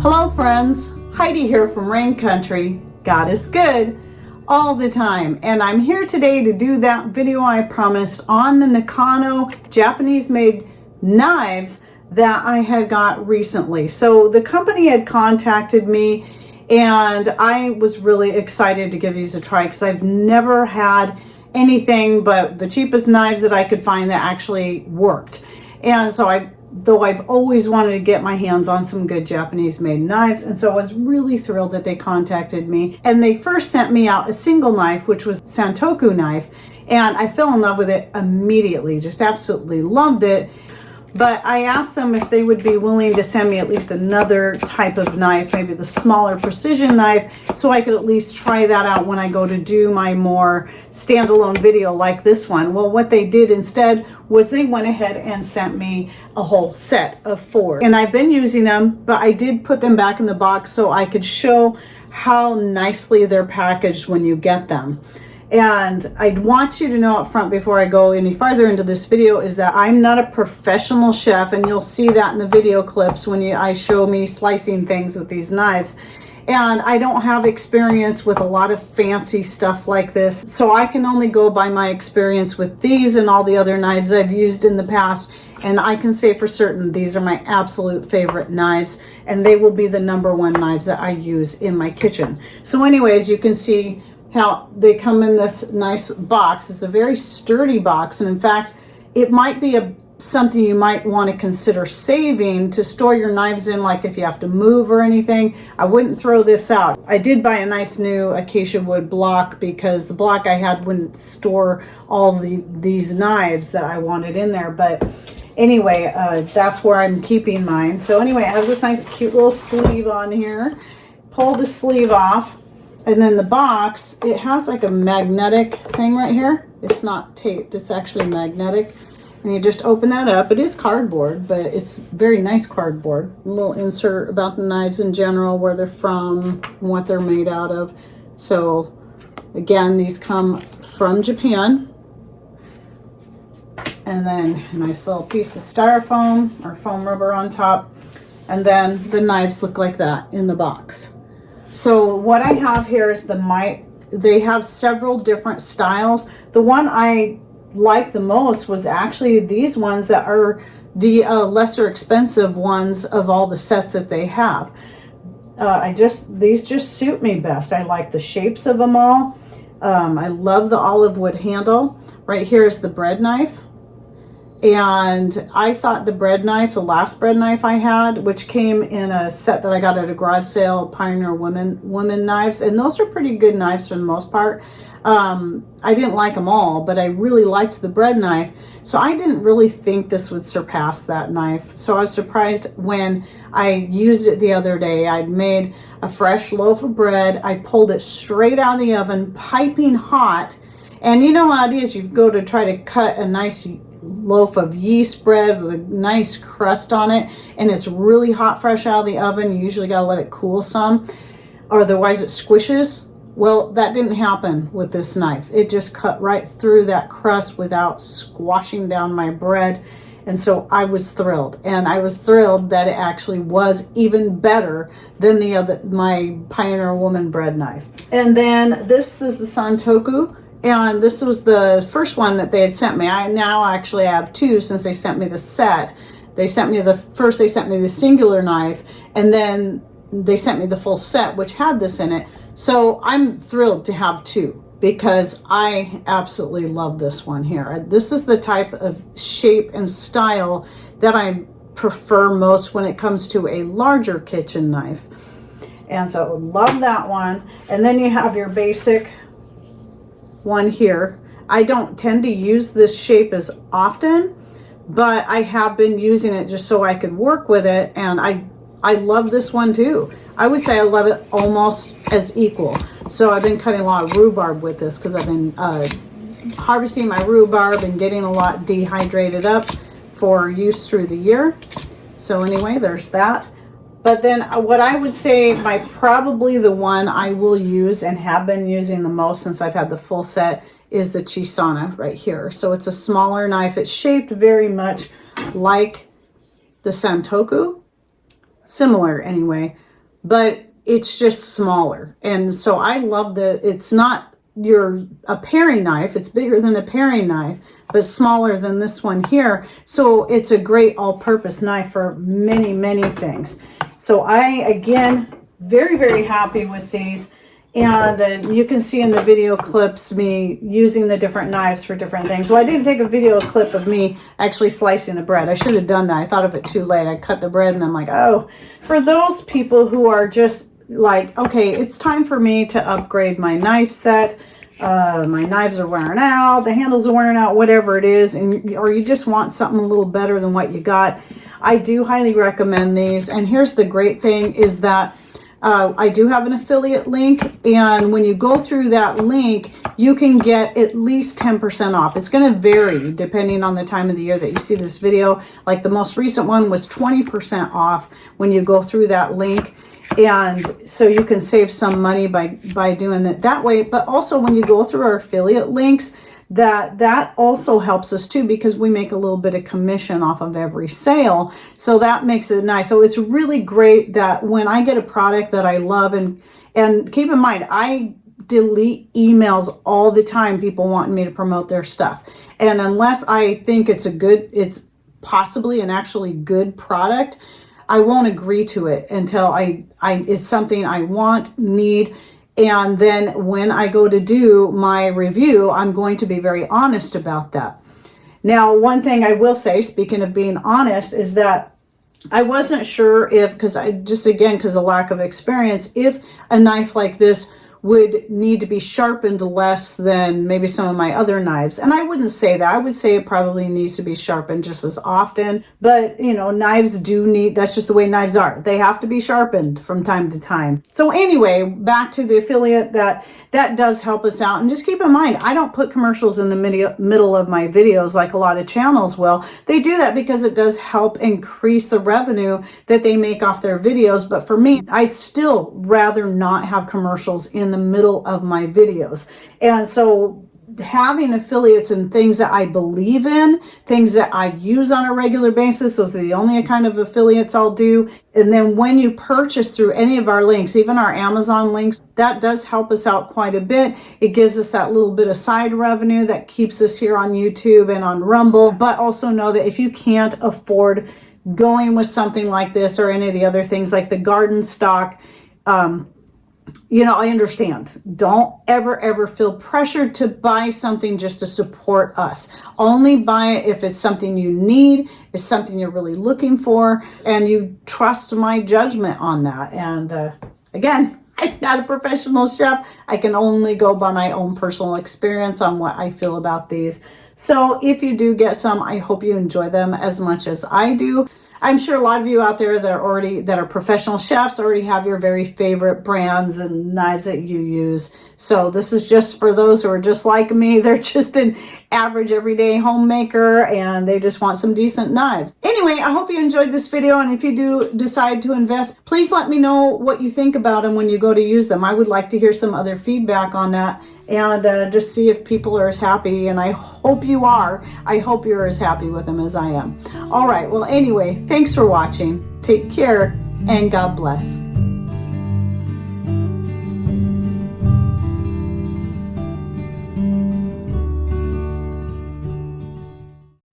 Hello friends, Heidi here from Rain Country. God is good all the time, and I'm here today to do that video I promised on the Nakano Japanese made knives that I had got recently. So the company had contacted me and I was really excited to give these a try because I've never had anything but the cheapest knives that I could find that actually worked. And so though I've always wanted to get my hands on some good Japanese made knives, and so I was really thrilled that they contacted me. And they first sent me out a single knife, which was a Santoku knife, and I fell in love with it immediately, just absolutely loved it. But I asked them if they would be willing to send me at least another type of knife, maybe the smaller precision knife, so I could at least try that out when I go to do my more standalone video like this one. Well, what they did instead was they went ahead and sent me a whole set of 4. And I've been using them, but I did put them back in the box so I could show how nicely they're packaged when you get them. And I want you to know up front before I go any farther into this video is that I'm not a professional chef, and you'll see that in the video clips when I show me slicing things with these knives. And I don't have experience with a lot of fancy stuff like this, so I can only go by my experience with these and all the other knives I've used in the past. And I can say for certain these are my absolute favorite knives, and they will be the #1 knives that I use in my kitchen. So anyways, you can see how they come in this nice box. It's a very sturdy box, and in fact it might be something you might want to consider saving to store your knives in, like if you have to move or anything. I wouldn't throw this out. I did buy a nice new acacia wood block because the block I had wouldn't store all these knives that I wanted in there. But anyway, that's where I'm keeping mine. So anyway, it has this nice cute little sleeve on here. Pull the sleeve off. And then the box, it has like a magnetic thing right here. It's not taped, it's actually magnetic. And you just open that up. It is cardboard, but it's very nice cardboard. A little insert about the knives in general, where they're from, and what they're made out of. So again, these come from Japan. And then a nice little piece of styrofoam or foam rubber on top. And then the knives look like that in the box. So what I have here is they have several different styles. The one I like the most was actually these ones that are the lesser expensive ones of all the sets that they have. These just suit me best. I like the shapes of them all. I love the olive wood handle. Right here is the bread knife. And I thought the last bread knife I had, which came in a set that I got at a garage sale, Pioneer women knives, and those are pretty good knives for the most part. I didn't like them all, but I really liked the bread knife, so I didn't really think this would surpass that knife. So I was surprised when I used it the other day. I'd made a fresh loaf of bread. I pulled it straight out of the oven, piping hot, and you know how it is, you go to try to cut a nice loaf of yeast bread with a nice crust on it, and it's really hot fresh out of the oven. You usually got to let it cool some, or otherwise it squishes. Well, that didn't happen with this knife. It just cut right through that crust without squashing down my bread. And so I was thrilled, and I was thrilled that it actually was even better than my Pioneer Woman bread knife. And then this is the Santoku. And this was the first one that they had sent me. I now actually have 2 since they sent me the set. They sent me the singular knife, and then they sent me the full set, which had this in it. So I'm thrilled to have 2 because I absolutely love this one here. This is the type of shape and style that I prefer most when it comes to a larger kitchen knife. And so love that one. And then you have your basic one here. I don't tend to use this shape as often, but I have been using it just so I could work with it, and I love this one too. I would say I love it almost as equal. So I've been cutting a lot of rhubarb with this because I've been harvesting my rhubarb and getting a lot dehydrated up for use through the year. So anyway, there's that. But then what I would say probably the one I will use and have been using the most since I've had the full set is the Chisana right here. So it's a smaller knife. It's shaped very much like the Santoku. Similar anyway. but it's just smaller. And so I love that it's not a paring knife. It's bigger than a paring knife, but smaller than this one here. So it's a great all-purpose knife for many, many things. So I, again, very, very happy with these. And you can see in the video clips me using the different knives for different things. Well, I didn't take a video clip of me actually slicing the bread. I should have done that. I thought of it too late. I cut the bread and I'm like, oh. For those people who are just like, okay, it's time for me to upgrade my knife set. My knives are wearing out, the handles are wearing out, whatever it is, or you just want something a little better than what you got. I do highly recommend these. And here's the great thing is that I do have an affiliate link, and when you go through that link, you can get at least 10% off. It's going to vary depending on the time of the year that you see this video. Like the most recent one was 20% off when you go through that link. And so you can save some money by doing it that way. But also when you go through our affiliate links, that also helps us too, because we make a little bit of commission off of every sale. So that makes it nice. So it's really great that when I get a product that I love, and keep in mind, I delete emails all the time, people wanting me to promote their stuff. And unless I think it's possibly an actually good product, I won't agree to it until it's something I want, need. And then when I go to do my review, I'm going to be very honest about that. Now, one thing I will say, speaking of being honest, is that I wasn't sure because of lack of experience, if a knife like this would need to be sharpened less than maybe some of my other knives. And I wouldn't say that. I would say it probably needs to be sharpened just as often. But, knives that's just the way knives are. They have to be sharpened from time to time. So anyway, back to the affiliate, that does help us out. And just keep in mind, I don't put commercials in the middle of my videos like a lot of channels will. They do that because it does help increase the revenue that they make off their videos. But for me, I'd still rather not have commercials in the middle of my videos. And so having affiliates and things that I believe in, things that I use on a regular basis, those are the only kind of affiliates I'll do. And then when you purchase through any of our links, even our Amazon links, that does help us out quite a bit. It gives us that little bit of side revenue that keeps us here on YouTube and on Rumble. But also know that if you can't afford going with something like this or any of the other things like the garden stock, I understand. Don't ever feel pressured to buy something just to support us. Only buy it if it's something you need, is something you're really looking for, and you trust my judgment on that. And again, I'm not a professional chef. I can only go by my own personal experience on what I feel about these. So if you do get some, I hope you enjoy them as much as I do. I'm sure a lot of you out there that are professional chefs already have your very favorite brands and knives that you use. So this is just for those who are just like me. They're just an average everyday homemaker and they just want some decent knives. Anyway, I hope you enjoyed this video, and if you do decide to invest, please let me know what you think about them when you go to use them. I would like to hear some other feedback on that, and just see if people are as happy, and I hope you are. I hope you're as happy with them as I am. All right, well, anyway, thanks for watching. Take care, and God bless.